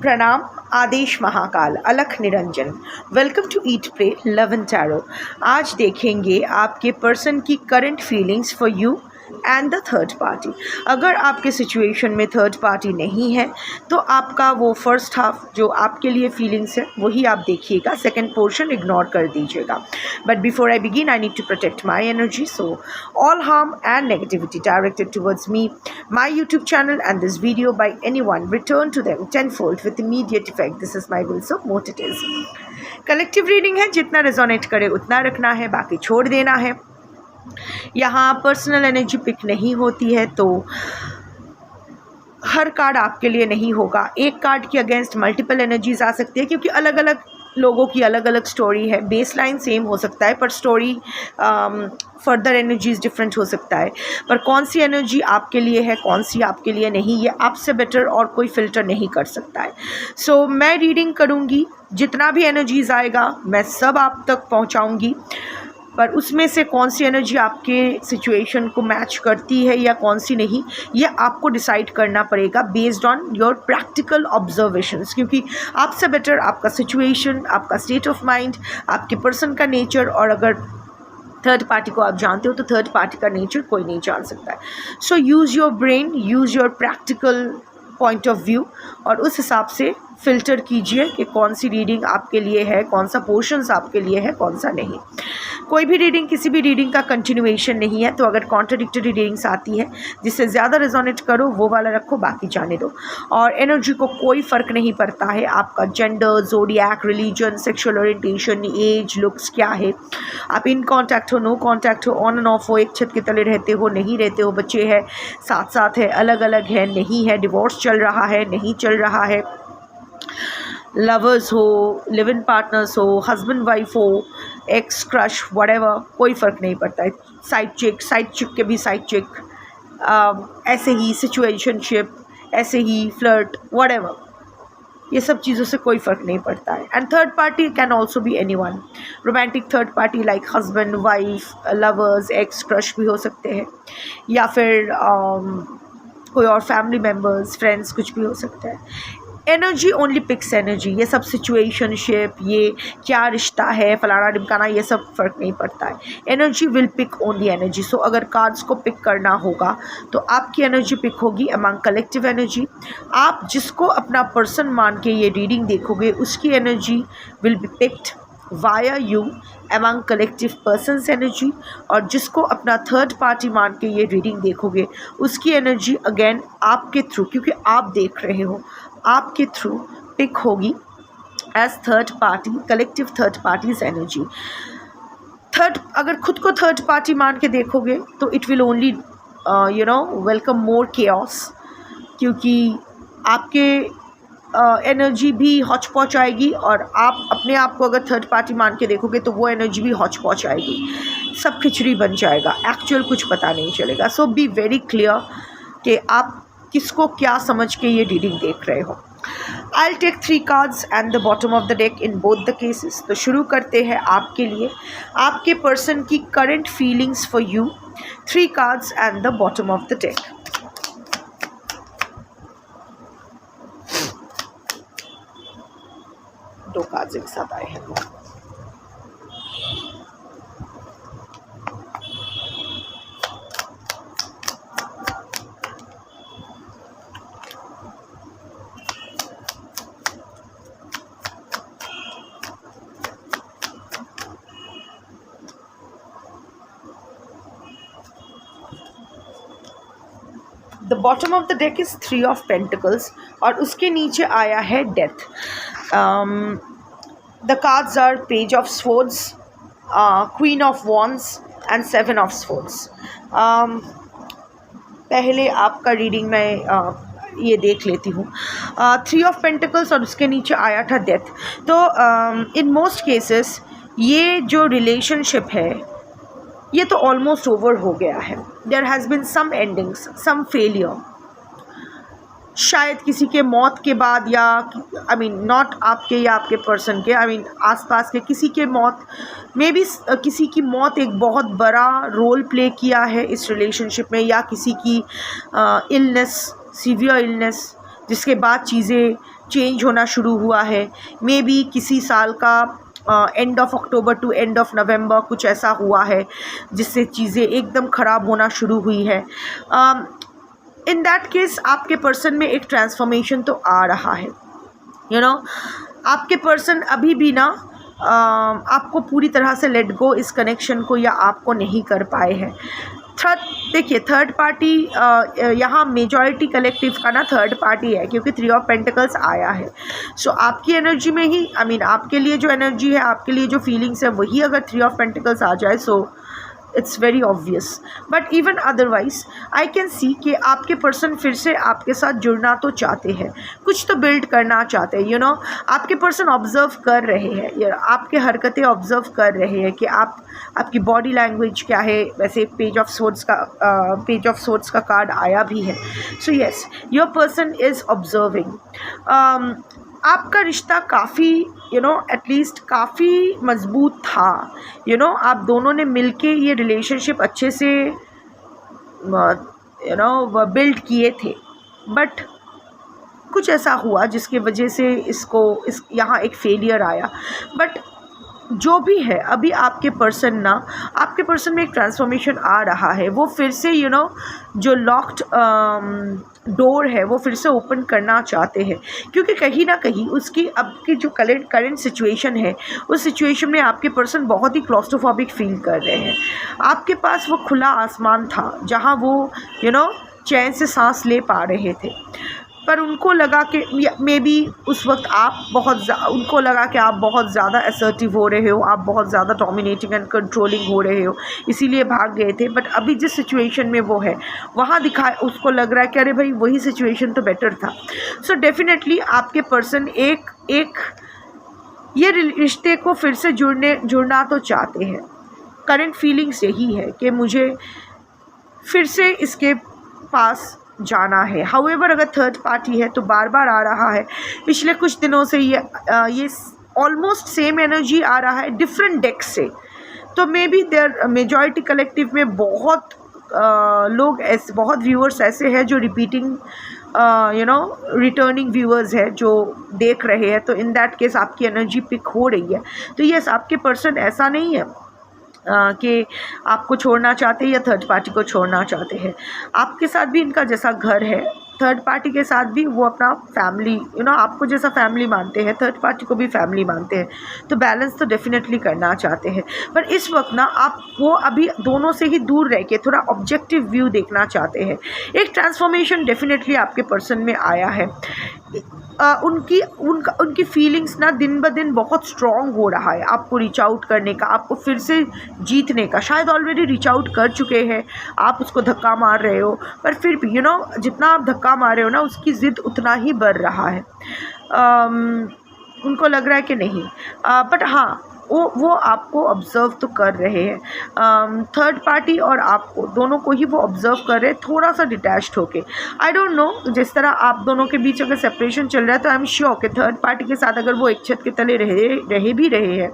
प्रणाम, आदेश महाकाल, अलख निरंजन। Welcome to eat pray love and tarot. आज देखेंगे आपके पर्सन की current feelings for you and the third party. अगर आपके सिचुएशन में थर्ड पार्टी नहीं है तो आपका वो फर्स्ट हाफ जो आपके लिए फीलिंग्स है वही आप देखिएगा, सेकंड पोर्शन इग्नोर कर दीजिएगा। But before I begin I need to protect my energy, so all harm and negativity directed towards me, my YouTube channel and this video by anyone return to them tenfold with immediate effect. This is my will, so what it is. Collective reading है, जितना resonate करे उतना रखना है, बाकी छोड़ देना है। यहाँ पर्सनल एनर्जी पिक नहीं होती है तो हर कार्ड आपके लिए नहीं होगा। एक कार्ड के अगेंस्ट मल्टीपल एनर्जीज आ सकती है क्योंकि अलग अलग लोगों की अलग अलग स्टोरी है। बेस लाइन सेम हो सकता है पर स्टोरी फर्दर एनर्जीज डिफरेंट हो सकता है। पर कौन सी एनर्जी आपके लिए है, कौन सी आपके लिए नहीं, ये आपसे बेटर और कोई फ़िल्टर नहीं कर सकता है। सो मैं रीडिंग करूँगी, जितना भी एनर्जीज आएगा मैं सब आप तक पहुँचाऊँगी, पर उसमें से कौन सी एनर्जी आपके सिचुएशन को मैच करती है या कौन सी नहीं, ये आपको डिसाइड करना पड़ेगा based on your practical observations. क्योंकि आपसे बेटर आपका सिचुएशन, आपका स्टेट ऑफ माइंड, आपके पर्सन का नेचर, और अगर थर्ड पार्टी को आप जानते हो तो थर्ड पार्टी का नेचर कोई नहीं जान सकता है। So use your brain, use your practical point of view और उस हिसाब से फ़िल्टर कीजिए कि कौन सी रीडिंग आपके लिए है, कौन सा पोर्शंस आपके लिए है, कौन सा नहीं। कोई भी रीडिंग किसी भी रीडिंग का कंटिन्यूएशन नहीं है, तो अगर कॉन्ट्राडिक्टरी रीडिंग्स आती है जिससे ज़्यादा रेजोनेट करो वो वाला रखो, बाकी जाने दो। और एनर्जी को कोई फ़र्क नहीं पड़ता है आपका gender, zodiac, religion, sexual orientation, age, looks क्या है, आप इन कॉन्टैक्ट हो, नो कॉन्टैक्ट हो, ऑन एंड ऑफ हो, एक छत के तले रहते हो, नहीं रहते हो, बच्चे हैं, साथ साथ है, अलग अलग है, नहीं है, डिवोर्स चल रहा है, नहीं चल रहा है, लवर्स हो, लिव इन पार्टनर्स हो, हस्बैंड वाइफ हो, एक्स क्रश, व्हाटएवर, कोई फ़र्क नहीं पड़ता है। साइड चिक के भी साइड चिक, ऐसे ही सिचुएशनशिप, ऐसे ही फ्लर्ट, व्हाटएवर, ये सब चीज़ों से कोई फ़र्क नहीं पड़ता है। And third party can also be anyone. Romantic third party like husband wife, lovers, x crush भी हो सकते हैं, या फिर कोई और फैमिली मेम्बर्स, फ्रेंड्स, कुछ भी हो सकता है। Energy only picks energy. ये सब सिचुएशनशिप, ये क्या रिश्ता है, फलाना ढिमकाना, ये सब फ़र्क नहीं पड़ता है। Energy will pick only energy. So अगर कार्ड्स को पिक करना होगा तो आपकी एनर्जी पिक होगी अमंग कलेक्टिव एनर्जी। आप जिसको अपना पर्सन मान के ये रीडिंग देखोगे उसकी energy will be picked via you among collective persons energy, और जिसको अपना थर्ड पार्टी मान के ये रीडिंग देखोगे उसकी एनर्जी अगेन आपके थ्रू, क्योंकि आप देख रहे हो, आपके थ्रू पिक होगी as third party, collective third parties energy. Third, अगर खुद को थर्ड पार्टी मान के देखोगे तो it will only welcome more chaos, क्योंकि आपके एनर्जी भी हौच पौच आएगी, और आप अपने आप को अगर थर्ड पार्टी मान के देखोगे तो वो एनर्जी भी हौच पौच आएगी, सब खिचड़ी बन जाएगा, एक्चुअल कुछ पता नहीं चलेगा। सो बी वेरी क्लियर कि आप किसको क्या समझ के ये रीडिंग देख रहे हो। I will take 3 cards and the bottom of the deck in both the cases. तो शुरू करते हैं आपके लिए, आपके पर्सन की current feelings for you, 3 cards and the bottom of the deck. दो कार्ड्स एक साथ आए हैं। The bottom of the deck is 3 of pentacles और उसके नीचे आया है death. The cards are page of swords, queen of wands and 7 of swords. पहले आपका रीडिंग मैं ये देख लेती हूँ। 3 ऑफ पेंटिकल्स और उसके नीचे आया था डेथ। तो इन मोस्ट केसेस ये जो रिलेशनशिप है ये तो ऑलमोस्ट ओवर हो गया है। There has been some endings, some failure, शायद किसी के मौत के बाद, या आई मीन नॉट आपके या आपके पर्सन के, आई मीन आसपास के किसी के मौत, मे बी किसी की मौत एक बहुत बड़ा रोल प्ले किया है इस रिलेशनशिप में, या किसी की इलनेस, सीवियर इलनेस, जिसके बाद चीज़ें चेंज होना शुरू हुआ है। मे बी किसी साल का end of October to end of November कुछ ऐसा हुआ है जिससे चीज़ें एकदम ख़राब होना शुरू हुई है। इन दैट केस आपके पर्सन में एक ट्रांसफॉर्मेशन तो आ रहा है। आपके पर्सन अभी भी ना आपको पूरी तरह से लेट गो इस कनेक्शन को या आपको नहीं कर पाए हैं। देखिए थर्ड पार्टी यहाँ मेजॉरिटी कलेक्टिव का ना थर्ड पार्टी है, क्योंकि 3 ऑफ पेंटिकल्स आया है। सो आपकी एनर्जी में ही आपके लिए जो एनर्जी है, आपके लिए जो फीलिंग्स है, वही अगर 3 ऑफ पेंटिकल्स आ जाए so it's very obvious. But even otherwise I can see कि आपके पर्सन फिर से आपके साथ जुड़ना तो चाहते हैं, कुछ तो बिल्ड करना चाहते हैं। आपके पर्सन ऑब्जर्व कर रहे हैं, आपके हरकतें ऑब्जर्व कर रहे हैं कि आपकी बॉडी लैंग्वेज क्या है। वैसे पेज ऑफ सोर्ड्स का कार्ड आया भी है। So yes, your person is observing. आपका रिश्ता काफ़ी एटलीस्ट काफ़ी मजबूत था। आप दोनों ने मिलके ये रिलेशनशिप अच्छे से बिल्ड किए थे। बट कुछ ऐसा हुआ जिसकी वजह से यहाँ एक फेलियर आया। बट जो भी है, अभी आपके पर्सन में एक ट्रांसफॉर्मेशन आ रहा है। वो फिर से जो लॉक्ड डोर है वो फिर से ओपन करना चाहते हैं, क्योंकि कहीं ना कहीं उसकी अब की जो करंट सिचुएशन है, उस सिचुएशन में आपके पर्सन बहुत ही क्लॉस्ट्रोफोबिक फील कर रहे हैं। आपके पास वो खुला आसमान था जहाँ वो चैन से सांस ले पा रहे थे, पर उनको लगा कि मे बी उस वक्त उनको लगा कि आप बहुत ज़्यादा असर्टिव हो रहे हो, आप बहुत ज़्यादा डोमिनेटिंग एंड कंट्रोलिंग हो रहे हो, इसीलिए भाग गए थे। बट अभी जिस सिचुएशन में वो है वहाँ उसको लग रहा है कि अरे भाई वही सिचुएशन तो बेटर था। सो डेफिनेटली आपके पर्सन एक ये रिश्ते को फिर से जुड़ना तो चाहते हैं। करंट फीलिंग्स यही है कि मुझे फिर से इसके पास जाना है। हाउएवर अगर थर्ड पार्टी है तो बार बार आ रहा है, पिछले कुछ दिनों से ये ऑलमोस्ट सेम एनर्जी आ रहा है डिफरेंट डेक से। तो may be there majority collective में बहुत बहुत व्यूअर्स ऐसे हैं जो रिपीटिंग रिटर्निंग व्यूअर्स है जो देख रहे हैं। तो इन दैट केस आपकी एनर्जी पिक हो रही है। तो यस, आपके पर्सन ऐसा नहीं है कि आपको छोड़ना चाहते हैं या थर्ड पार्टी को छोड़ना चाहते हैं। आपके साथ भी इनका जैसा घर है, थर्ड पार्टी के साथ भी वो अपना फैमिली आपको जैसा फैमिली मानते हैं, थर्ड पार्टी को भी फैमिली मानते हैं। तो बैलेंस तो डेफिनेटली करना चाहते हैं। पर इस वक्त ना वो अभी दोनों से ही दूर रह के थोड़ा ऑब्जेक्टिव व्यू देखना चाहते हैं। एक ट्रांसफॉर्मेशन डेफिनेटली आपके पर्सन में आया है। उनकी फीलिंग्स ना दिन ब दिन बहुत स्ट्रॉन्ग हो रहा है आपको रीच आउट करने का, आपको फिर से जीतने का। शायद ऑलरेडी रीच आउट कर चुके हैं, आप उसको धक्का मार रहे हो, पर फिर भी जितना आप धक्का मार रहे हो ना, उसकी ज़िद उतना ही बढ़ रहा है। उनको लग रहा है कि नहीं, बट हाँ वो आपको ऑब्ज़र्व तो कर रहे हैं। थर्ड पार्टी और आपको दोनों को ही वो ऑब्ज़र्व कर रहे हैं, थोड़ा सा डिटैच्ड होके। आई डोंट नो, जिस तरह आप दोनों के बीच अगर सेपरेशन चल रहा है तो आई एम श्योर कि थर्ड पार्टी के साथ अगर वो एक छत के तले रहे भी रहे हैं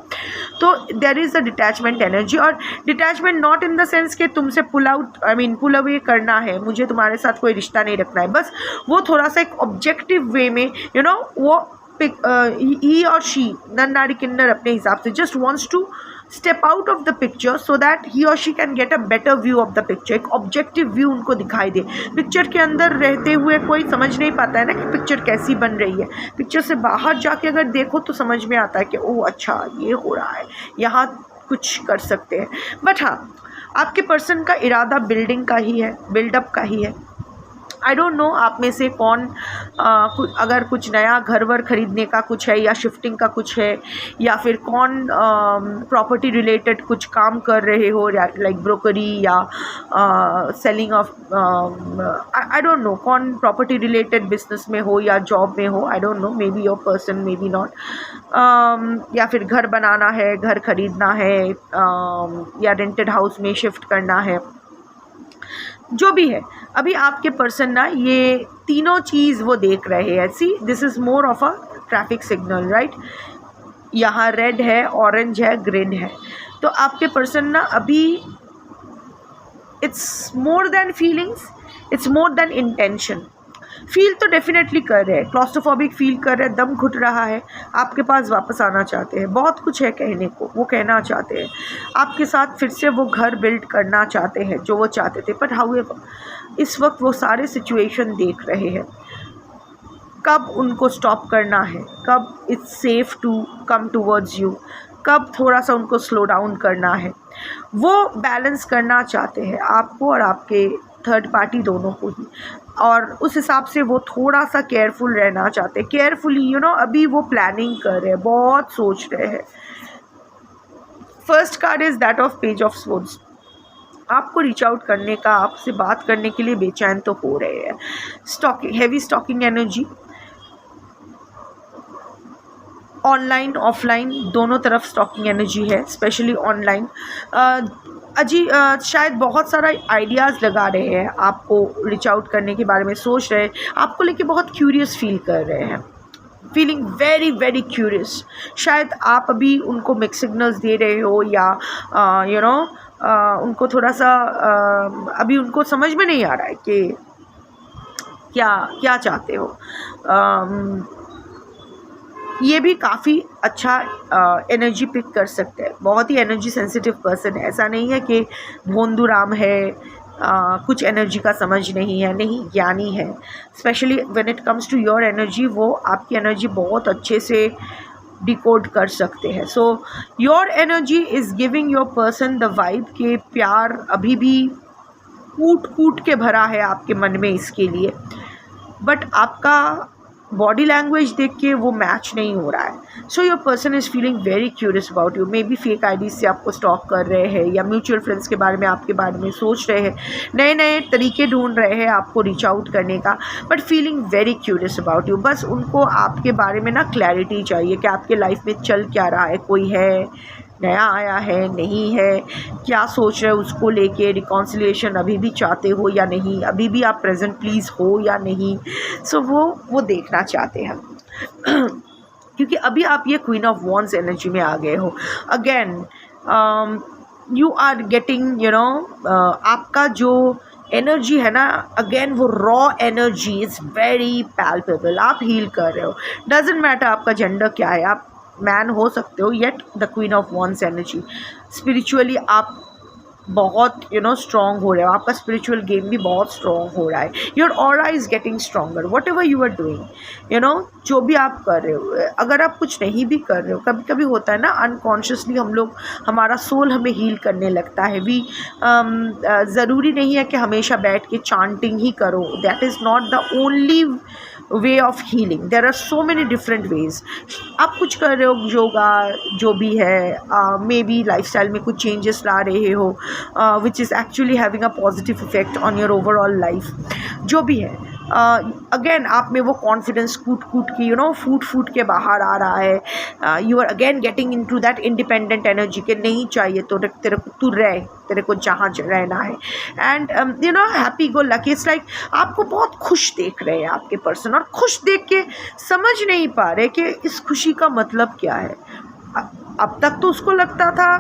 तो there is a detachment energy. और detachment not in the sense कि तुमसे पुल अवे करना है, मुझे तुम्हारे साथ कोई रिश्ता नहीं रखना है। बस वो थोड़ा सा एक ऑब्जेक्टिव वे में वो he or she नर किन्नर अपने हिसाब से just wants to step out of the picture so that he or she can get a better view of the picture। एक ऑब्जेक्टिव व्यू उनको दिखाई दे। पिक्चर के अंदर रहते हुए कोई समझ नहीं पाता है ना कि पिक्चर कैसी बन रही है। पिक्चर से बाहर जाके अगर देखो तो समझ में आता है कि ओह अच्छा ये हो रहा है, यहाँ कुछ कर सकते हैं। बट हाँ, आपके पर्सन का इरादा बिल्डिंग का ही है, बिल्डअप का ही है। आई डोंट नो आप में से कौन अगर कुछ नया घर वर ख़रीदने का कुछ है या शिफ्टिंग का कुछ है, या फिर कौन प्रॉपर्टी रिलेटेड कुछ काम कर रहे हो, लाइक ब्रोकरी या selling of I don't no कौन प्रॉपर्टी रिलेटेड बिजनेस में हो या जॉब में हो। आई don't no, may be your person, may be not. या फिर घर बनाना है, घर ख़रीदना है, या रेंटेड हाउस में शिफ्ट करना है, जो भी है। अभी आपके पर्सन ना ये तीनों चीज़ वो देख रहे हैं। See, this is more of a traffic signal, right. यहाँ रेड है, ऑरेंज है, ग्रीन है। तो आपके पर्सन ना अभी it's more than feelings, it's more than intention. Feel तो डेफिनेटली कर रहे हैं, क्लॉस्ट्रोफोबिक फील कर रहे हैं, दम घुट रहा है, आपके पास वापस आना चाहते हैं, बहुत कुछ है कहने को, वो कहना चाहते हैं आपके साथ, फिर से वो घर बिल्ड करना चाहते हैं जो वो चाहते थे। बट हाउएवर इस वक्त वो सारे सिचुएशन देख रहे हैं, कब उनको स्टॉप करना है, कब it's safe to come towards you, कब थोड़ा सा उनको स्लो डाउन करना है, वो बैलेंस करना चाहते हैं आपको और आपके थर्ड पार्टी दोनों को ही। और उस हिसाब से वो थोड़ा सा केयरफुल रहना चाहते हैं, केयरफुली अभी वो प्लानिंग कर रहे हैं, बहुत सोच रहे हैं। First card is that of page of swords. आपको रीच आउट करने का, आपसे बात करने के लिए बेचैन तो हो रहे हैं। Stalking, heavy stalking energy, online offline दोनों तरफ स्टॉकिंग एनर्जी है, स्पेशली ऑनलाइन। शायद बहुत सारा आइडियाज़ लगा रहे हैं, आपको रीच आउट करने के बारे में सोच रहे हैं, आपको लेके बहुत क्यूरियस फील कर रहे हैं, फीलिंग वेरी वेरी क्यूरियस। शायद आप अभी उनको मिक्स सिग्नल्स दे रहे हो या उनको थोड़ा सा अभी उनको समझ में नहीं आ रहा है कि क्या क्या चाहते हो। ये भी काफ़ी अच्छा एनर्जी पिक कर सकते हैं, बहुत ही एनर्जी सेंसिटिव पर्सन है, ऐसा नहीं है कि भोंदूराम है, कुछ एनर्जी का समझ नहीं है, नहीं, ज्ञानी है। Specially when it comes to your energy, वो आपकी एनर्जी बहुत अच्छे से डिकोड कर सकते हैं। So your energy is giving your person the vibe कि प्यार अभी भी कूट कूट के भरा है आपके मन में इसके लिए, बट आपका बॉडी लैंग्वेज देख के वो मैच नहीं हो रहा है। So your person is feeling very curious about you. May be fake IDs से आपको स्टॉक कर रहे हैं या म्यूचुअल फ्रेंड्स के बारे में, आपके बारे में सोच रहे हैं, नए नए तरीके ढूंढ रहे हैं आपको रीच आउट करने का, but feeling very curious about you. बस उनको आपके बारे में ना क्लैरिटी चाहिए कि आपके लाइफ में चल क्या रहा है, कोई है नया आया है, नहीं है, क्या सोच रहे हो उसको लेके, रिकॉन्सिलिएशन अभी भी चाहते हो या नहीं, अभी भी आप प्रेजेंट प्लीज़ हो या नहीं। सो वो देखना चाहते हैं क्योंकि अभी आप ये क्वीन ऑफ वॉन्ड्स एनर्जी में आ गए हो। अगेन यू आर गेटिंग आपका जो एनर्जी है ना, अगेन वो raw energy is very palpable, आप हील कर रहे हो। डजेंट मैटर आपका जेंडर क्या है, आप मैन हो सकते हो, yet the queen of wands energy. Spiritually आप बहुत स्ट्रॉन्ग हो रहे हो, आपका स्पिरिचुअल गेम भी बहुत स्ट्रॉन्ग हो रहा है। Your aura is getting stronger, whatever you are doing, जो भी आप कर रहे हो। अगर आप कुछ नहीं भी कर रहे हो, कभी कभी होता है ना, अनकॉन्शियसली हम लोग, हमारा सोल हमें हील करने लगता है। ज़रूरी नहीं है कि हमेशा बैठ के चांटिंग ही करो, that is not the only way of healing, there are so many different ways. आप कुछ कर रहे हो, योगा जो भी है, मे बी लाइफस्टाइल में कुछ चेंजेस ला रहे हो, which is actually having a positive effect on your overall life, जो भी है। अगेन आप में वो कॉन्फिडेंस कूट कूट की फूट के बाहर आ रहा है। You are again getting into that independent energy के नहीं चाहिए तो तेरे को तू रह, तेरे को जहाँ रहना है। And happy go lucky, it's like आपको बहुत खुश देख रहे हैं आपके पर्सन, और खुश देख के समझ नहीं पा रहे कि इस खुशी का मतलब क्या है। अब तक तो उसको लगता था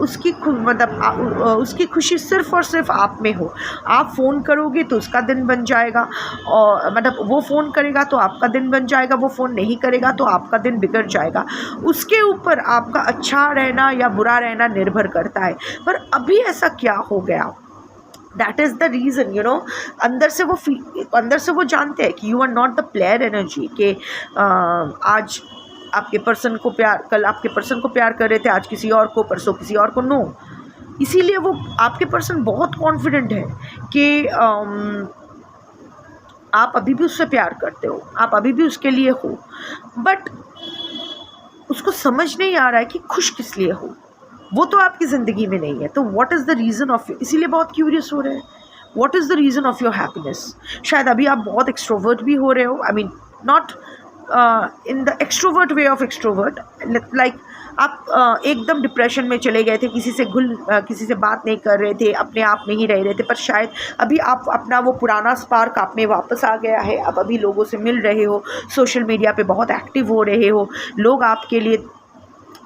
उसकी उसकी खुशी सिर्फ़ और सिर्फ आप में हो। आप फ़ोन करोगे तो उसका दिन बन जाएगा, और वो फ़ोन करेगा तो आपका दिन बन जाएगा, वो फ़ोन नहीं करेगा तो आपका दिन बिगड़ जाएगा। उसके ऊपर आपका अच्छा रहना या बुरा रहना निर्भर करता है। पर अभी ऐसा क्या हो गया, दैट इज़ द रीज़न। अंदर से वो जानते हैं कि you are not the player energy, कि आज आपके पर्सन को प्यार, कल आपके पर्सन को प्यार कर रहे थे, आज किसी और को, परसों किसी और को, नो। इसीलिए वो आपके पर्सन बहुत कॉन्फिडेंट है कि आप अभी भी उससे प्यार करते हो, आप अभी भी उसके लिए हो, बट उसको समझ नहीं आ रहा है कि खुश किस लिए हो। वो तो आपकी ज़िंदगी में नहीं है, तो what is the reason of, इसीलिए बहुत क्यूरियस हो रहे हैं, what is the reason of your happiness. शायद अभी आप बहुत एक्सट्रोवर्ट भी हो रहे हो, I mean not in the extrovert way of extrovert, like आप एकदम डिप्रेशन में चले गए थे, किसी से बात नहीं कर रहे थे, अपने आप में ही रह रहे थे, पर शायद अभी आप अपना वो पुराना स्पार्क आप में वापस आ गया है। आप अभी लोगों से मिल रहे हो, सोशल मीडिया पे बहुत एक्टिव हो रहे हो, लोग आपके लिए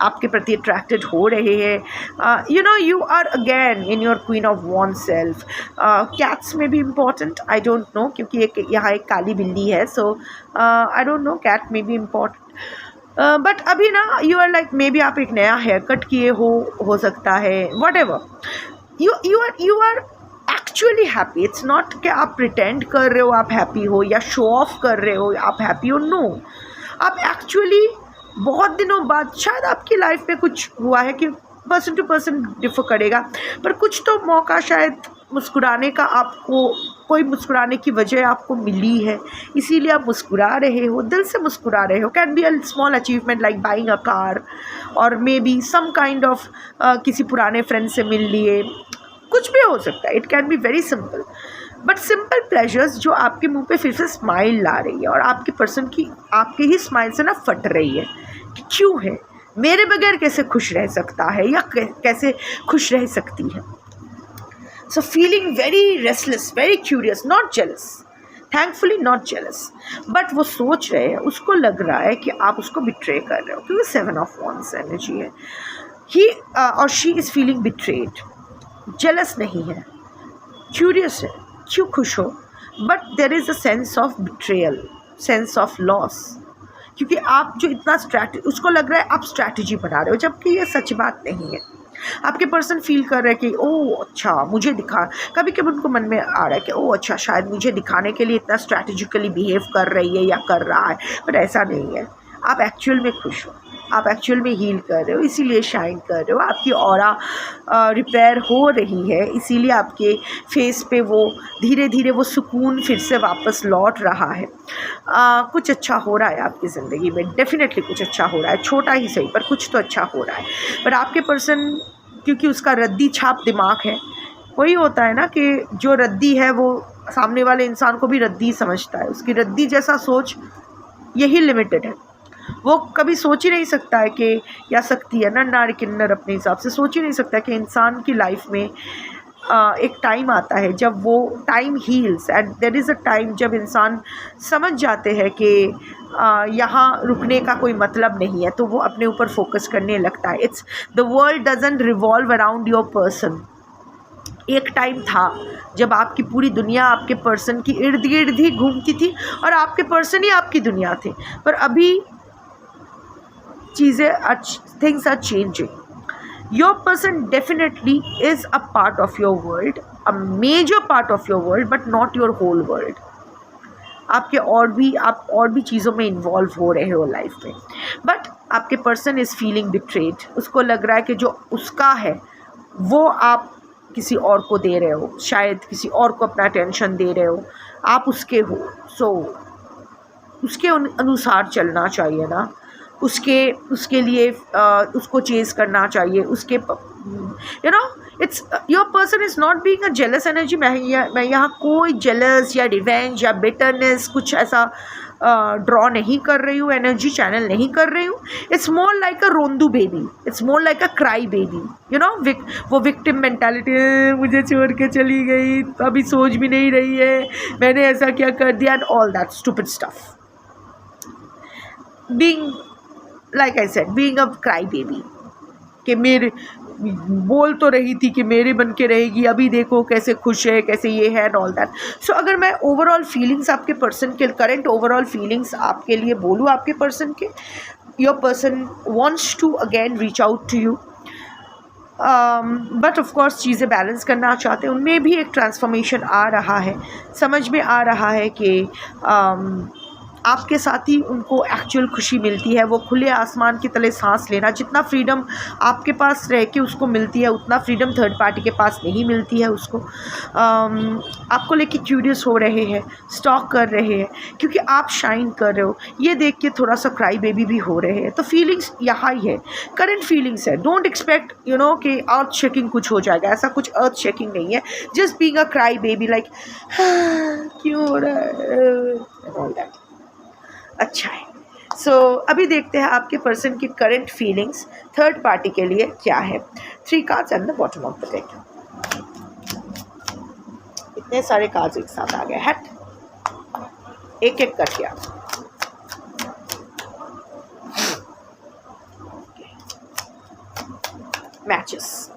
आपके प्रति अट्रैक्टेड हो रहे हैं। You know you are again in your queen of wand self. Cats में भी इम्पॉर्टेंट, आई डोंट नो, क्योंकि यहाँ एक काली बिल्ली है, so I don't know, cat में भी इम्पॉर्टेंट। बट अभी ना you are like may be आप एक नया हेयर कट किए हो सकता है, whatever, you are actually happy. It's not कि आप प्रिटेंड कर रहे हो आप हैप्पी हो या शो ऑफ कर रहे हो आप हैप्पी हो, नो, आप एक्चुअली बहुत दिनों बाद शायद आपकी लाइफ में कुछ हुआ है कि पर्सन टू पर्सन डिफर करेगा, पर कुछ तो मौका शायद मुस्कुराने का आपको, कोई मुस्कुराने की वजह आपको मिली है, इसीलिए आप मुस्कुरा रहे हो, दिल से मुस्कुरा रहे हो। Can be a small achievement like buying a car, और maybe some kind of किसी पुराने फ्रेंड से मिल लिए, कुछ भी हो सकता है। It can be very simple, but simple pleasures जो आपके मुंह पे फिर से स्माइल ला रही है, और आपके पर्सन की आपके ही स्माइल से ना फट रही है कि क्यों है, मेरे बगैर कैसे खुश रह सकता है या कैसे खुश रह सकती है। So feeling very restless, very curious, not jealous, thankfully not jealous, but वो सोच रहे हैं, उसको लग रहा है कि आप उसको बिट्रे कर रहे हो, क्योंकि 7 ऑफ वॉन्ड्स एनर्जी है। ही और she is feeling betrayed, jealous नहीं है, क्यूरियस है, क्यों खुश हो, but there is a sense of betrayal, sense of loss, क्योंकि आप जो इतना उसको लग रहा है आप स्ट्रैटेजी बना रहे हो, जबकि ये सच बात नहीं है। आपके पर्सन फील कर रहे हैं कि ओह अच्छा मुझे कभी कभी उनको मन में आ रहा है कि ओह अच्छा शायद मुझे दिखाने के लिए इतना स्ट्रैटेजिकली बिहेव कर रही है या कर रहा है, बट ऐसा नहीं है। आप एक्चुअल में खुश हो, आप एक्चुअल में हील कर रहे हो, इसीलिए शाइन कर रहे हो, आपकी ऑरा रिपेयर हो रही है, इसीलिए आपके फेस पे वो धीरे धीरे वो सुकून फिर से वापस लौट रहा है। कुछ अच्छा हो रहा है आपकी ज़िंदगी में, डेफिनेटली कुछ अच्छा हो रहा है, छोटा ही सही पर कुछ तो अच्छा हो रहा है। पर आपके पर्सन, क्योंकि उसका रद्दी छाप दिमाग है, वही होता है ना कि जो रद्दी है वो सामने वाले इंसान को भी रद्दी समझता है, उसकी रद्दी जैसा सोच यही लिमिटेड है। वो कभी सोच ही नहीं सकता है कि, या सकती है ना नार किन्नर अपने हिसाब से सोच ही नहीं सकता कि इंसान की लाइफ में एक टाइम आता है जब वो time heals, and there is a time जब इंसान समझ जाते हैं कि यहाँ रुकने का कोई मतलब नहीं है, तो वो अपने ऊपर फोकस करने लगता है। It's the world doesn't revolve around your person. एक टाइम था जब आपकी पूरी दुनिया आपके पर्सन की इर्द गिर्द ही घूमती थी और आपके पर्सन ही आपकी दुनिया थे, पर अभी things are changing. Your person definitely is a part of your world, a major part of your world, but not your whole world. आप और भी चीज़ों में इन्वॉल्व हो रहे हो लाइफ में, बट आपके पर्सन इज़ फीलिंग बिट्रेड। उसको लग रहा है कि जो उसका है वो आप किसी और को दे रहे हो, शायद किसी और को अपना अटेंशन दे रहे हो, आप उसके हो, सो उसके अनुसार चलना चाहिए ना, उसके लिए उसको चेज़ करना चाहिए, उसके you know it's your person is not being a jealous energy. मैं यहाँ कोई जेलस या रिवेंज या बिटरनेस कुछ ऐसा ड्रॉ नहीं कर रही हूँ, एनर्जी चैनल नहीं कर रही हूँ। इट्स मोर लाइक अ रोंदू baby, it's more like a cry baby, you know, वो विक्टिम मेंटालिटी, मुझे छोड़ के चली गई, अभी सोच भी नहीं रही है, मैंने ऐसा क्या कर दिया, and all that stupid stuff. Being like I said, being a cry baby, कि मेरे बोल तो रही थी कि मेरे बन के रहेगी, अभी देखो कैसे खुश है, कैसे ये है एंड ऑल दैट। सो अगर मैं ओवरऑल फीलिंग्स आपके पर्सन के, करंट ओवरऑल फीलिंग्स आपके लिए बोलूँ आपके पर्सन के, your person wants to again reach out to you, but of course चीज़ें बैलेंस करना चाहते हैं, उनमें भी एक ट्रांसफॉर्मेशन आ रहा है, समझ में आ रहा है कि आपके साथ ही उनको एक्चुअल खुशी मिलती है। वो खुले आसमान के तले सांस लेना, जितना फ्रीडम आपके पास रह के उसको मिलती है, उतना फ्रीडम थर्ड पार्टी के पास नहीं मिलती है उसको। आपको लेके क्यूरियस हो रहे हैं, स्टॉक कर रहे हैं, क्योंकि आप शाइन कर रहे हो, ये देख के थोड़ा सा क्राई बेबी भी हो रहे हैं। तो फीलिंग्स यहाँ ही है, करंट फीलिंग्स है। डोंट एक्सपेक्ट यू नो कि अर्थ शेकिंग कुछ हो जाएगा, ऐसा कुछ अर्थ शेकिंग नहीं है। Just being a cry baby, like क्यों हो रहा है, अच्छा है। सो अभी देखते हैं आपके पर्सन की करंट फीलिंग्स थर्ड पार्टी के लिए क्या है। 3 cards and the bottom of the deck. इतने सारे कार्ड्स एक साथ आ गए, हट एक एक करके आप। मैचेस।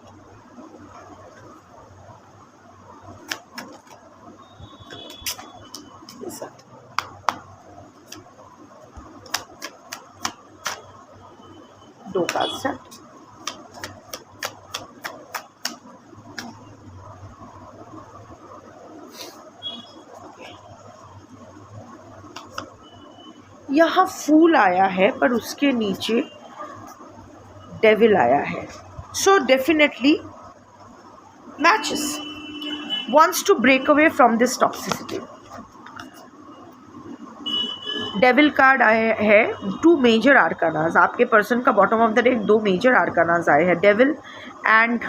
दो कार्ड्स हैं। यहाँ फूल आया है पर उसके नीचे डेविल आया है। So definitely matches, wants to break away from this toxicity। Devil card आए है, 2 मेजर आर्कानाज। आपके पर्सन का bottom of the deck 2 major arcanas आए हैं, डेविल एंड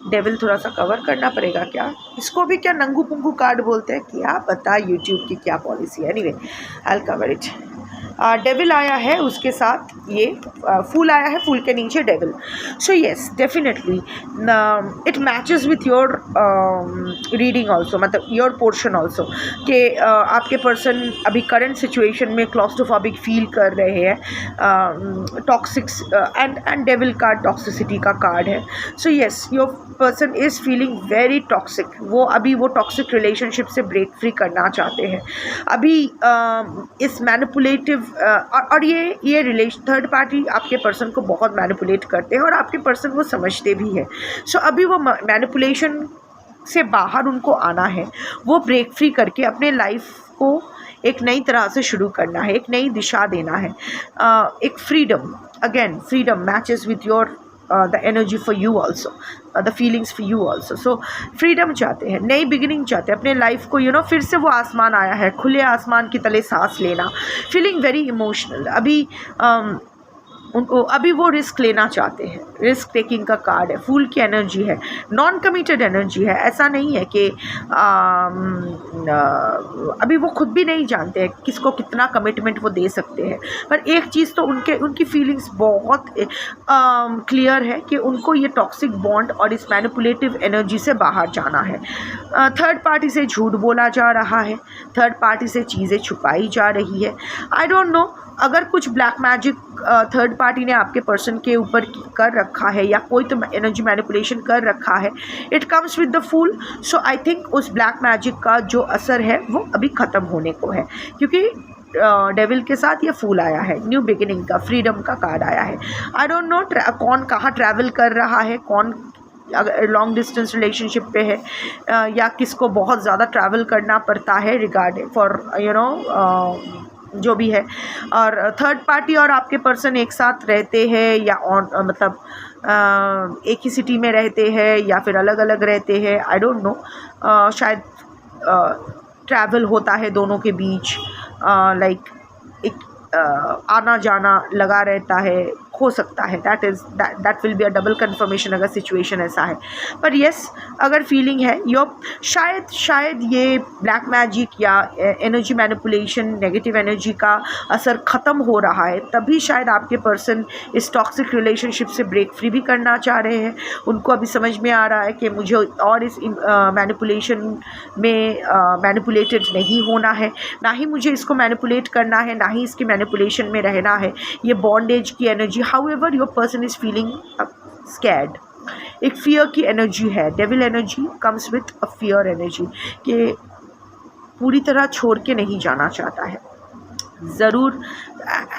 डेविल। थोड़ा सा कवर करना पड़ेगा क्या इसको भी, क्या नंगू पुंगू कार्ड बोलते हैं, क्या पता यूट्यूब की क्या पॉलिसी है। Anyway I will cover it. Devil आया है, उसके साथ ये फूल आया है, फूल के नीचे devil. So yes definitely it matches with your reading also, मतलब योर पोर्शन ऑल्सो, कि आपके पर्सन अभी करंट सिचुएशन में क्लॉस्ट्रोफोबिक फील कर रहे हैं। Toxics and devil card toxicity का कार्ड है। So yes your person is feeling very toxic. वो अभी वो टॉक्सिक रिलेशनशिप से ब्रेक फ्री करना चाहते हैं अभी। इस मैनिपुलेटिव और ये रिलेशन, थर्ड पार्टी आपके पर्सन को बहुत मैनिपुलेट करते हैं और आपके पर्सन वो समझते भी है। सो अभी वो मैनिपुलेशन से बाहर उनको आना है, वो ब्रेक फ्री करके अपने लाइफ को एक नई तरह से शुरू करना है, एक नई दिशा देना है, एक freedom. Again freedom matches with your the energy for you also, the feelings for you also। so freedom चाहते हैं, नई बिगिनिंग चाहते हैं अपने लाइफ को, फिर से वो आसमान आया है, खुले आसमान की तले सांस लेना, फीलिंग वेरी इमोशनल। अभी उनको अभी वो रिस्क लेना चाहते हैं, रिस्क टेकिंग का कार्ड है, फूल की एनर्जी है, नॉन कमिटेड एनर्जी है। ऐसा नहीं है कि अभी वो खुद भी नहीं जानते हैं किसको कितना कमिटमेंट वो दे सकते हैं, पर एक चीज़ तो उनकी फीलिंग्स बहुत क्लियर है कि उनको ये टॉक्सिक बॉन्ड और इस मैनिपुलेटिव एनर्जी से बाहर जाना है। थर्ड पार्टी से झूठ बोला जा रहा है, थर्ड पार्टी से चीज़ें छुपाई जा रही है। आई डोंट नो, अगर कुछ ब्लैक मैजिक थर्ड पार्टी ने आपके पर्सन के ऊपर कर रखा है या कोई तो एनर्जी मैनिपुलेशन कर रखा है, it comes with the fool. So I think उस ब्लैक मैजिक का जो असर है वो अभी ख़त्म होने को है, क्योंकि डेविल के साथ ये फूल आया है, न्यू बिगिनिंग का, फ्रीडम का कार्ड आया है। आई डोंट नो कौन कहाँ ट्रैवल कर रहा है, कौन अगर लॉन्ग डिस्टेंस रिलेशनशिप पे है या किसको बहुत ज़्यादा ट्रैवल करना पड़ता है रिगार्डिंग फॉर जो भी है। और थर्ड पार्टी और आपके पर्सन एक साथ रहते हैं या मतलब एक ही सिटी में रहते हैं या फिर अलग अलग रहते हैं, आई डोंट नो। शायद ट्रैवल होता है दोनों के बीच, लाइक एक आना जाना लगा रहता है, हो सकता है। That will be a double confirmation अगर सिचुएशन ऐसा है। पर येस, अगर फीलिंग है योर शायद ये ब्लैक मैजिक या एनर्जी मैनिपुलेशन, नेगेटिव एनर्जी का असर ख़त्म हो रहा है, तभी शायद आपके पर्सन इस टॉक्सिक रिलेशनशिप से ब्रेक फ्री भी करना चाह रहे हैं। उनको अभी समझ में आ रहा है कि मुझे और इस मैनिपुलेशन में मैनिपुलेटेड नहीं होना है, ना ही मुझे इसको मैनिपुलेट करना है, ना ही इसकी मैनिपुलेशन में रहना है। ये बॉन्डेज की energy, however your person is feeling scared, एक फियर की एनर्जी है। Devil energy comes with a fear energy कि पूरी तरह छोड़ के नहीं जाना चाहता है ज़रूर।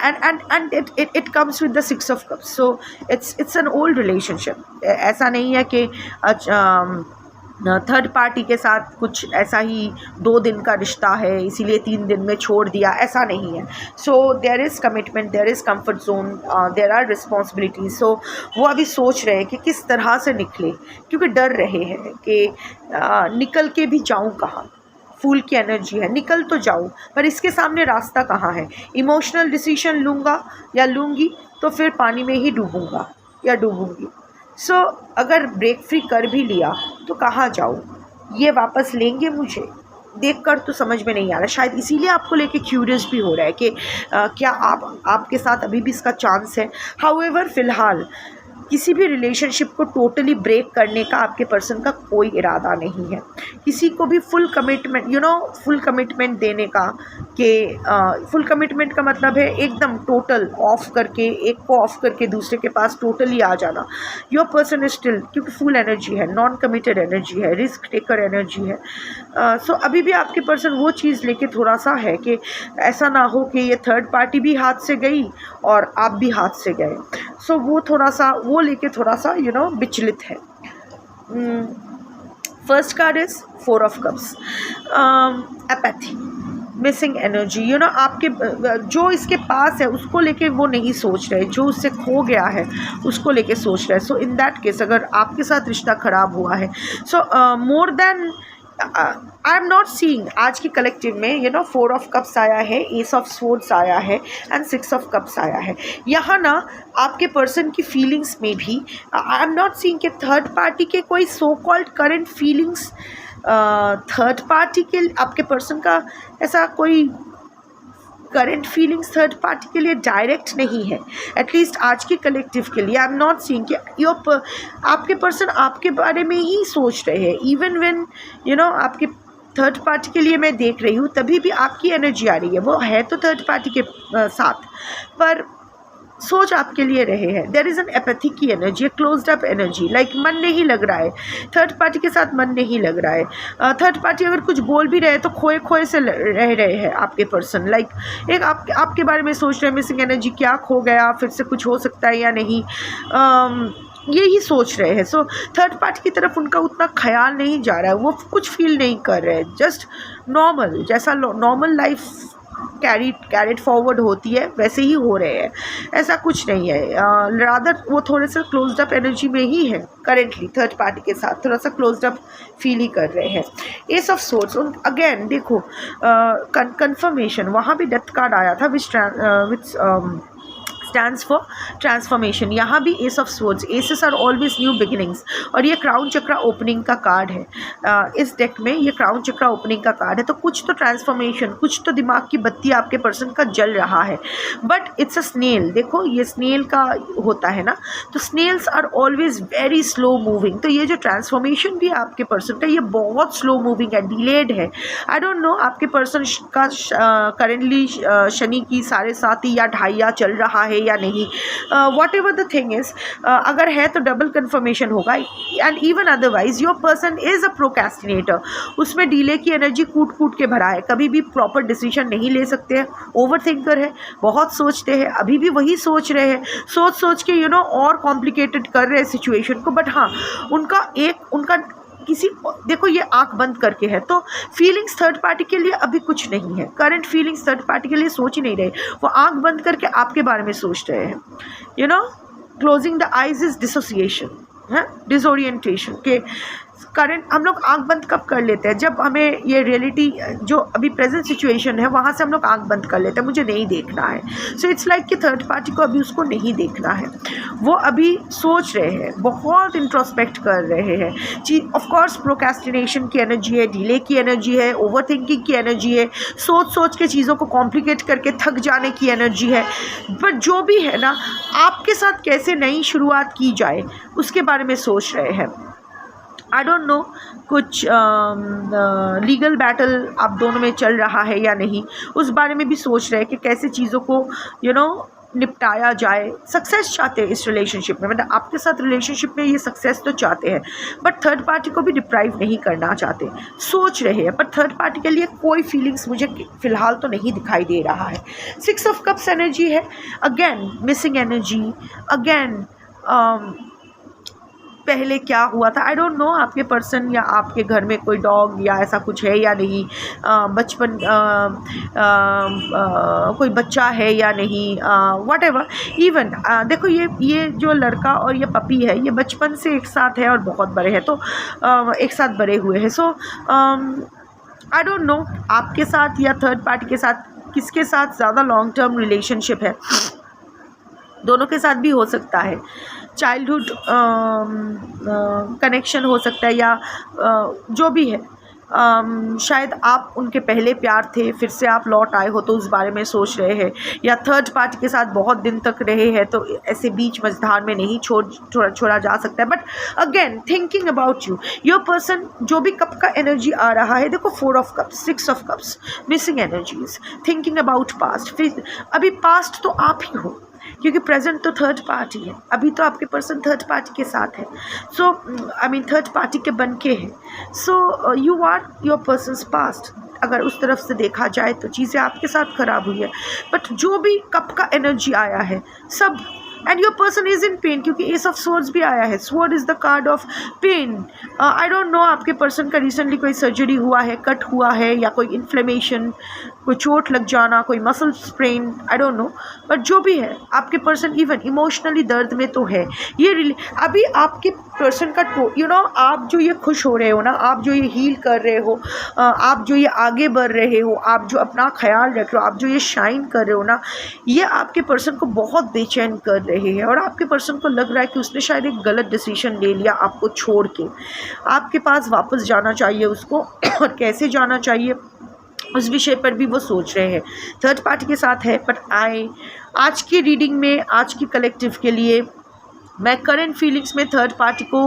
And it comes with the 6 of cups. So it's an old relationship. ऐसा नहीं है कि थर्ड पार्टी के साथ कुछ ऐसा ही 2 दिन का रिश्ता है इसीलिए 3 दिन में छोड़ दिया, ऐसा नहीं है। So there is commitment, there is comfort zone, there are responsibilities. So वो अभी सोच रहे हैं कि किस तरह से निकले, क्योंकि डर रहे हैं कि निकल के भी जाऊं कहाँ। फूल की एनर्जी है, निकल तो जाऊं पर इसके सामने रास्ता कहाँ है। इमोशनल डिसीजन लूँगा या लूँगी तो फिर पानी में ही डूबूँगा या डूबूँगी। सो अगर ब्रेक फ्री कर भी लिया तो कहाँ जाऊँ, ये वापस लेंगे मुझे, देखकर तो समझ में नहीं आ रहा। शायद इसीलिए आपको लेके क्यूरियस भी हो रहा है कि क्या आपके साथ अभी भी इसका चांस है। हाउएवर फ़िलहाल किसी भी रिलेशनशिप को टोटली ब्रेक करने का आपके पर्सन का कोई इरादा नहीं है। किसी को भी फुल कमिटमेंट फुल कमिटमेंट देने का, कि फुल कमिटमेंट का मतलब है एकदम टोटल ऑफ करके, एक को ऑफ करके दूसरे के पास टोटली आ जाना। योर पर्सन इज स्टिल, क्योंकि फुल एनर्जी है, नॉन कमिटेड एनर्जी है, रिस्क टेकर एनर्जी है। सो अभी भी आपके पर्सन वो चीज़ लेके थोड़ा सा है कि ऐसा ना हो कि ये थर्ड पार्टी भी हाथ से गई और आप भी हाथ से गए। सो वो थोड़ा सा वो लेके थोड़ा सा विचलित है। First card is 4 of cups, apathy, missing energy. आपके जो इसके पास है उसको लेके वो नहीं सोच रहे, जो उससे खो गया है उसको लेके सोच रहे हैं। सो इन दैट केस अगर आपके साथ रिश्ता ख़राब हुआ है, so more than I am not seeing आज के कलेक्टिव में 4 ऑफ कप्स आया है, एस ऑफ स्वॉर्ड्स आया है एंड 6 ऑफ कप्स आया है। यहाँ ना आपके पर्सन की फीलिंग्स में भी आई एम नॉट सीइंग कि थर्ड पार्टी के कोई so called current feelings, third party के आपके पर्सन का ऐसा कोई करंट फीलिंग्स थर्ड पार्टी के लिए डायरेक्ट नहीं है। एटलीस्ट आज के कलेक्टिव के लिए आई एम नॉट सीइंग कि आपके पर्सन आपके बारे में ही सोच रहे हैं। इवन व्हेन आपके थर्ड पार्टी के लिए मैं देख रही हूँ, तभी भी आपकी एनर्जी आ रही है। वो है तो थर्ड पार्टी के साथ, पर सोच आपके लिए रहे हैं। देयर इज़ एन एपैथी की energy, closed up energy, like मन नहीं लग रहा है, थर्ड पार्टी के साथ मन नहीं लग रहा है। थर्ड पार्टी अगर कुछ बोल भी रहे हैं तो खोए खोए से रह रहे हैं आपके पर्सन। लाइक एक आपके बारे में सोच रहे हैं, मिसिंग एनर्जी, क्या खो गया, फिर से कुछ हो सकता है या नहीं, यही सोच रहे हैं। सो थर्ड पार्टी की तरफ उनका उतना ख्याल नहीं जा रहा है, वो कुछ फील नहीं कर रहे हैं। जस्ट नॉर्मल, जैसा नॉर्मल लाइफ कैरिड फॉरवर्ड होती है वैसे ही हो रहे हैं, ऐसा कुछ नहीं है। रादर वो थोड़े से क्लोज्ड अप एनर्जी में ही है करेंटली, थर्ड पार्टी के साथ थोड़ा सा क्लोज्ड अप फील ही कर रहे हैं। एस ऑफ सोर्ड्स, अगेन देखो कंफर्मेशन, वहाँ भी डेथ कार्ड आया था विच स्टैंड्स फॉर ट्रांसफॉर्मेशन। यहाँ भी ace of swords, aces are always new beginnings, और ये क्राउन चक्रा ओपनिंग का कार्ड है। इस डेक में ये क्राउन चक्रा ओपनिंग का कार्ड है, तो कुछ तो ट्रांसफॉर्मेशन, कुछ तो दिमाग की बत्ती आपके पर्सन का जल रहा है। बट इट्स अ स्नेल, देखो ये स्नेल का होता है ना, तो snails are always very slow moving. तो ये जो ट्रांसफॉर्मेशन भी आपके पर्सन का, ये बहुत स्लो मूविंग है, डिलेड है। आई डोंट नो आपके पर्सन का करेंटली शनि की 7.5 या 2.5 चल रहा है या नहीं, what ever the thing is, अगर है तो डबल कंफर्मेशन होगा। And even otherwise your person is a procrastinator, उसमें डिले की एनर्जी कूट कूट के भरा है, कभी भी प्रॉपर डिसीजन नहीं ले सकते हैं, ओवर थिंकर है, बहुत सोचते हैं, अभी भी वही सोच रहे हैं, सोच के और कॉम्प्लिकेटेड कर रहे हैं सिचुएशन को। बट हाँ, उनका किसी, देखो ये आंख बंद करके है, तो फीलिंग्स थर्ड पार्टी के लिए अभी कुछ नहीं है, करंट फीलिंग्स थर्ड पार्टी के लिए सोच ही नहीं रहे, वो आंख बंद करके आपके बारे में सोच रहे हैं। Closing the eyes is dissociation, है डिसोरिएंटेशन के करंट। हम लोग आंख बंद कब कर लेते हैं, जब हमें ये रियलिटी जो अभी प्रेजेंट सिचुएशन है वहाँ से हम लोग आंख बंद कर लेते हैं, मुझे नहीं देखना है। सो इट्स लाइक कि थर्ड पार्टी को अभी उसको नहीं देखना है, वो अभी सोच रहे हैं, बहुत इंट्रोस्पेक्ट कर रहे हैं। ऑफ कोर्स प्रोक्रेस्टिनेशन की एनर्जी है, डिले की एनर्जी है, ओवर थिंकिंग की एनर्जी है, सोच के चीज़ों को कॉम्प्लिकेट करके थक जाने की एनर्जी है। बट जो भी है ना, आपके साथ कैसे नई शुरुआत की जाए उसके बारे में सोच रहे हैं। आई डोंट नो कुछ लीगल बैटल आप दोनों में चल रहा है या नहीं, उस बारे में भी सोच रहे हैं कि कैसे चीज़ों को निपटाया जाए। सक्सेस चाहते हैं इस रिलेशनशिप में, मतलब आपके साथ रिलेशनशिप में ये सक्सेस तो चाहते हैं, बट थर्ड पार्टी को भी डिप्राइव नहीं करना चाहते, सोच रहे हैं। पर थर्ड पार्टी के लिए कोई फीलिंग्स मुझे फ़िलहाल तो नहीं दिखाई दे रहा है। 6 ऑफ कप्स एनर्जी है, अगेन मिसिंग एनर्जी, अगेन पहले क्या हुआ था आई डोंट नो, आपके पर्सन या आपके घर में कोई डॉग या ऐसा कुछ है या नहीं, बचपन कोई बच्चा है या नहीं, वट एवर। इवन देखो ये जो लड़का और ये पपी है, ये बचपन से एक साथ है और बहुत बड़े हैं, तो एक साथ बड़े हुए हैं। सो आई डोंट नो आपके साथ या थर्ड पार्टी के साथ किसके साथ ज़्यादा लॉन्ग टर्म रिलेशनशिप है, दोनों के साथ भी हो सकता है। चाइल्डहुड कनेक्शन हो सकता है या जो भी है, शायद आप उनके पहले प्यार थे, फिर से आप लौट आए हो तो उस बारे में सोच रहे हैं, या थर्ड पार्टी के साथ बहुत दिन तक रहे हैं तो ऐसे बीच मझधार में नहीं छोड़ा जा सकता है। But again thinking about you, your person, जो भी कप का एनर्जी आ रहा है, देखो 4 of cups, 6 of cups, missing energies, thinking about past. फिर अभी पास्ट तो आप ही हो, क्योंकि प्रेजेंट तो थर्ड पार्टी है, अभी तो आपके पर्सन थर्ड पार्टी के साथ है, so I mean third party के बन के है। So you are your person's past. अगर उस तरफ से देखा जाए तो चीज़ें आपके साथ खराब हुई है, बट जो भी कप का एनर्जी आया है सब, and your person is in pain, क्योंकि एस ऑफ स्वॉर्ड्स भी आया है, sword is the card of pain. I don't know आपके पर्सन का रिसेंटली कोई सर्जरी हुआ है, कट हुआ है, या कोई इन्फ्लेमेशन, कोई चोट लग जाना, कोई muscle sprain, I don't no, but जो भी है आपके पर्सन इवन इमोशनली दर्द में तो है। ये अभी आपके पर्सन का आप जो ये खुश हो रहे हो ना, आप जो ये हील कर रहे हो, आप जो ये आगे बढ़ रहे हो, आप जो अपना ख्याल रख रहे हो, आप जो ये शाइन कर रहे हो ना, ये आपके पर्सन को बहुत बेचैन कर रहे हैं, और आपके पर्सन को लग रहा है कि उसने शायद एक गलत डिसीजन ले लिया आपको छोड़ के। आपके पास वापस जाना चाहिए उसको, और कैसे जाना चाहिए उस विषय पर भी वो सोच रहे हैं। थर्ड पार्टी के साथ है, बट आज की रीडिंग में, आज की कलेक्टिव के लिए मैं करंट फीलिंग्स में थर्ड पार्टी को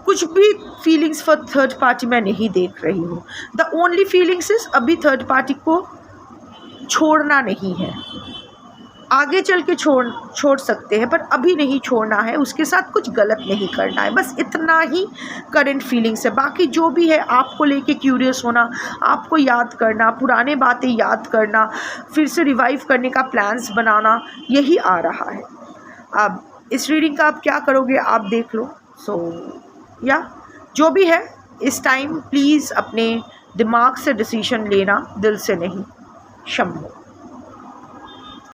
कुछ भी फीलिंग्स फॉर थर्ड पार्टी मैं नहीं देख रही हूँ। द ओनली फीलिंग्स इज अभी थर्ड पार्टी को छोड़ना नहीं है, आगे चल के छोड़ सकते हैं, पर अभी नहीं छोड़ना है, उसके साथ कुछ गलत नहीं करना है, बस इतना ही करंट फीलिंग्स है। बाकी जो भी है आपको लेके क्यूरियस होना, आपको याद करना, पुराने बातें याद करना, फिर से रिवाइव करने का प्लान्स बनाना, यही आ रहा है। अब इस रीडिंग का आप क्या करोगे आप देख लो। सो या जो भी है इस टाइम प्लीज़ अपने दिमाग से डिसीजन लेना, दिल से नहीं। शंभू।